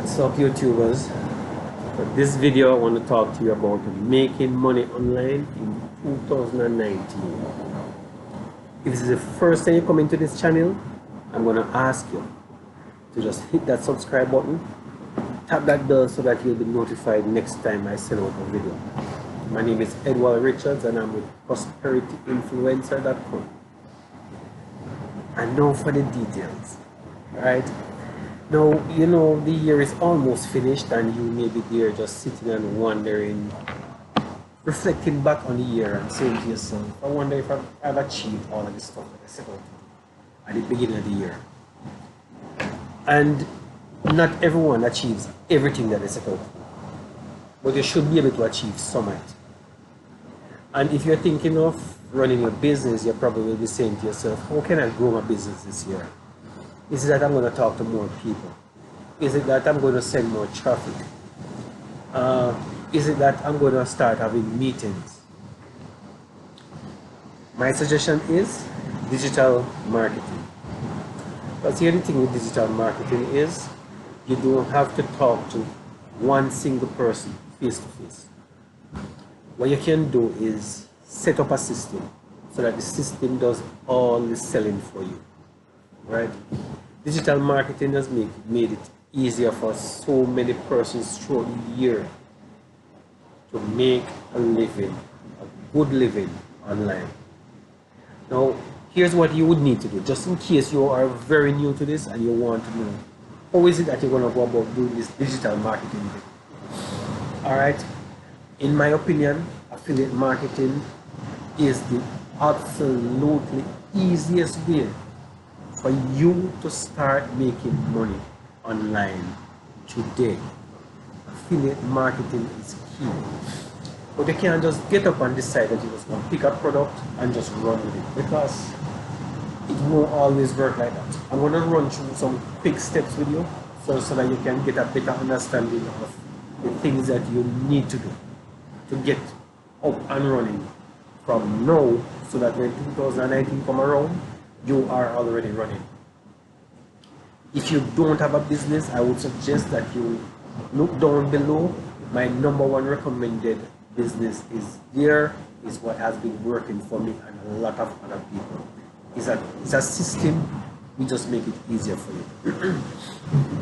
What's up, YouTubers? For this video, I want to talk to you about making money online in 2019. If this is the first time you come into this channel, I'm going to ask you to just hit that subscribe button, tap that bell so that you'll be notified next time I send out a video. My name is Edward Richards and I'm with prosperityinfluencer.com. And now for the details, right? Now, you know, the year is almost finished and you may be there just sitting and wondering, reflecting back on the year and saying to yourself, I wonder if I've achieved all of this stuff that I set out at the beginning of the year. And not everyone achieves everything that they set out, but you should be able to achieve some of it. And if you're thinking of running your business, you probably will be saying to yourself, how can I grow my business this year? Is it that I'm going to talk to more people? Is it that I'm going to send more traffic? Is it that I'm going to start having meetings? My suggestion is digital marketing. Because the only thing with digital marketing is you don't have to talk to one single person face to face. What you can do is set up a system so that the system does all the selling for you, right? Digital marketing has made it easier for so many persons throughout the year to make a living, a good living online. Now, here's what you would need to do, just in case you are very new to this and you want to know, how is it that you're going to go about doing this digital marketing thing? Alright, in my opinion, affiliate marketing is the absolutely easiest way for you to start making money online today. Affiliate marketing is key. But you can't just get up and decide that you're just going to pick a product and just run with it, because it won't always work like that. I'm going to run through some quick steps with you so that you can get a better understanding of the things that you need to do to get up and running from now, so that when 2019 come around, you are already running. If you don't have a business, I would suggest that you look down below. My #1 recommended business is what has been working for me and a lot of other people. It's a system. We just make it easier for you.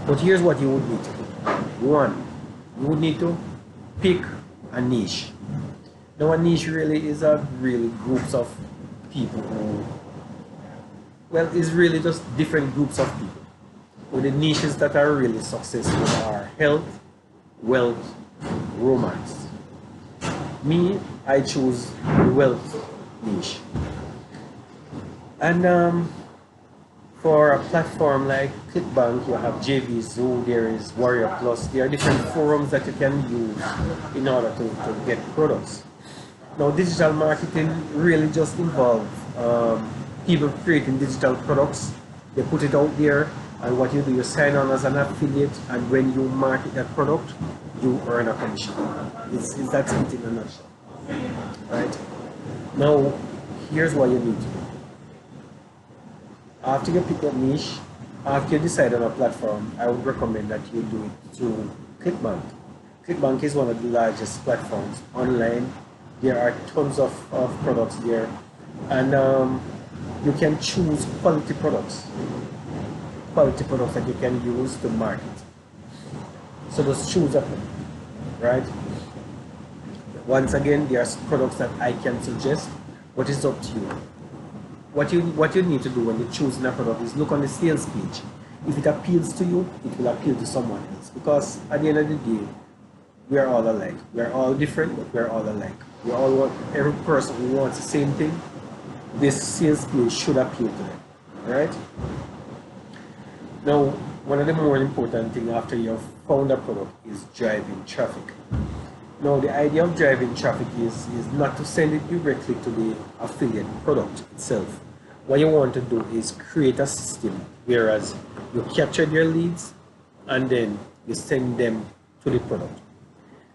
But here's what you would need to do. One, you would need to pick a niche. Now, a niche really is really groups of people who, well, it's really just different groups of people. But the niches that are really successful are health, wealth, romance. Me, I choose the wealth niche. And for a platform like ClickBank, you have JVZoo, there is Warrior Plus. There are different forums that you can use in order to get products. Now, digital marketing really just involves people creating digital products. They put it out there, and what you do, you sign on as an affiliate, and when you market that product, you earn a commission. That's it in a nutshell. Right? Now, here's what you need to do. After you pick that niche, after you decide on a platform, I would recommend that you do it through ClickBank. ClickBank is one of the largest platforms online. There are tons of products there, and you can choose quality products that you can use to market. So just choose a product, right? Once again, there are products that I can suggest, but it's up to you. What you need to do when you're choosing a product is look on the sales page. If it appeals to you, it will appeal to someone else, because at the end of the day, we are all alike. We are all different, but we are all alike. We all want, every person who wants the same thing, this sales page should appeal to them, right? Now, one of the more important things after you've found a product is driving traffic. Now, the idea of driving traffic is not to send it directly to the affiliate product itself. What you want to do is create a system whereas you capture their leads and then you send them to the product,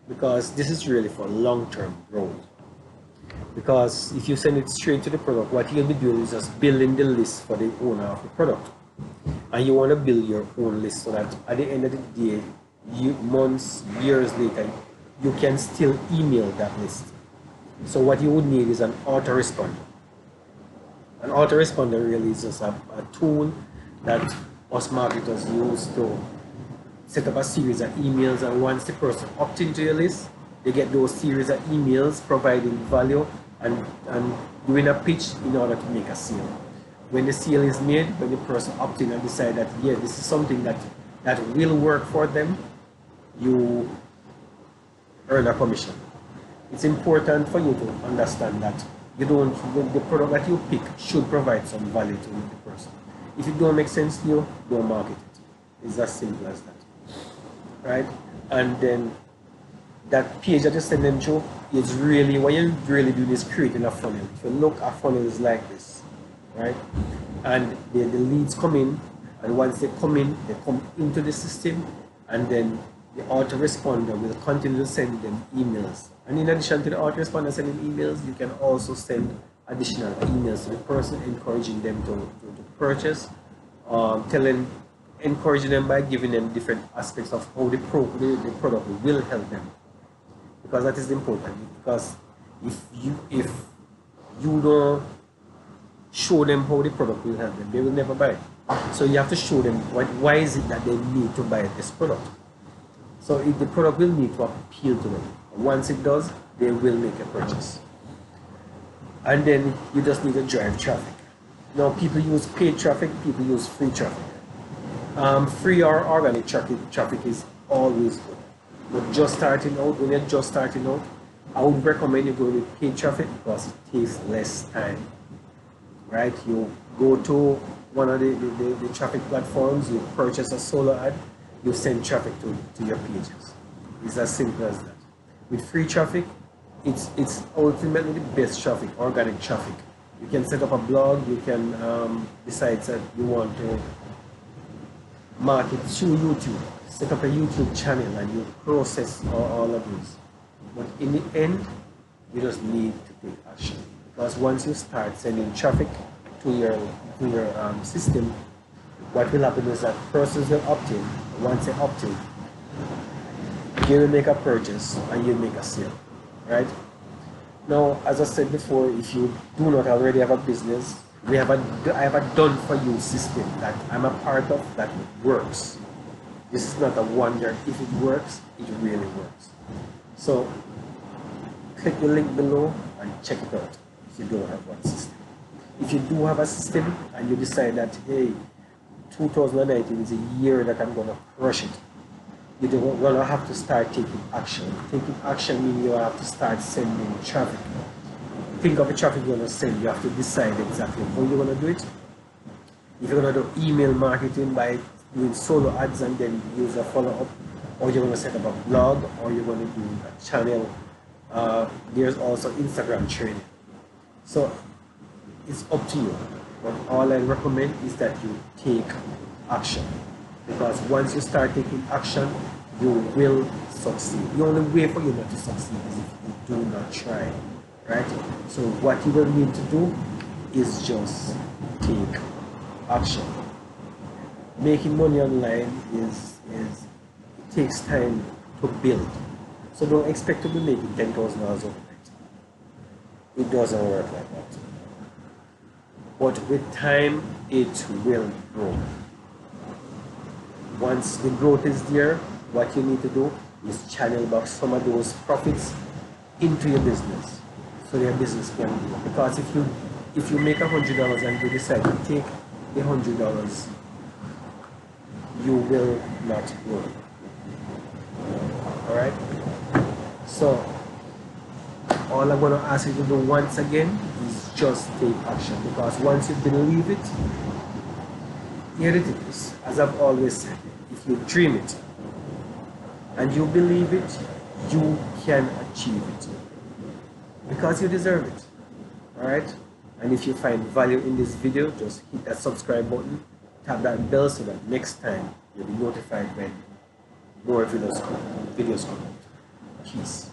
because this is really for long-term growth. Because if you send it straight to the product, what you'll be doing is just building the list for the owner of the product. And you want to build your own list so that at the end of the day, months, years later, you can still email that list. So what you would need is an autoresponder. An autoresponder really is just a tool that us marketers use to set up a series of emails, and once the person opts into your list, they get those series of emails providing value and doing a pitch in order to make a sale. When the sale is made, when the person opts in and decide that, yeah, this is something that will work for them, you earn a commission. It's important for you to understand that the product that you pick should provide some value to the person. If it don't make sense to you, don't market it. It's as simple as that. Right? And then that page that you send them to is really, what you're really doing is creating a funnel. If you look, a funnel is like this, right? And the leads come in, and once they come in, they come into the system, and then the autoresponder will continue to send them emails. And in addition to the autoresponder sending emails, you can also send additional emails to the person, encouraging them to purchase, encouraging them by giving them different aspects of how the product will help them. Because that is important. Because if you don't show them how the product will help them, they will never buy it. So you have to show them why is it that they need to buy this product. So if the product will need to appeal to them. Once it does, they will make a purchase. And then you just need to drive traffic. Now people use paid traffic, people use free traffic. Free or organic traffic is always good. But just starting out, when you're just starting out, I would recommend you go with paid traffic because it takes less time. Right? You go to one of the traffic platforms, you purchase a solo ad, you send traffic to your pages. It's as simple as that. With free traffic, it's ultimately the best traffic, organic traffic. You can set up a blog, you can decide that you want to market through YouTube, set up a YouTube channel, and you process all of these. But in the end, you just need to take action. Because once you start sending traffic to your system, what will happen is that persons will opt in. Once they opt in, you will make a purchase and you make a sale, right? Now, as I said before, if you do not already have a business, I have a done for you system that I'm a part of that works. This is not a wonder. If it works, it really works. So click the link below and check it out if you don't have one system. If you do have a system and you decide that, hey, 2019 is a year that I'm going to crush it, you're going to have to start taking action. Taking action means you have to start sending traffic. Think of the traffic you're going to send. You have to decide exactly how you're going to do it. If you're going to do email marketing by doing solo ads and then use a follow-up, or you're going to set up a blog, or you're going to do a channel. There's also Instagram training. So it's up to you. But all I recommend is that you take action. Because once you start taking action, you will succeed. The only way for you not to succeed is if you do not try. Right? So what you will need to do is just take action. Making money online it takes time to build. So don't expect to be making $10,000 overnight. It doesn't work like that. But with time, it will grow. Once the growth is there, what you need to do is channel back some of those profits into your business, so your business can grow. Because if you make $100 and you decide to take the $100, you will not grow. All right. So all I'm going to ask you to do once again is just take action. Because once you believe it, here it is. As I've always said, if you dream it and you believe it, you can achieve it. Because you deserve it. Alright? And if you find value in this video, just hit that subscribe button, tap that bell so that next time you'll be notified when more videos come out. Peace.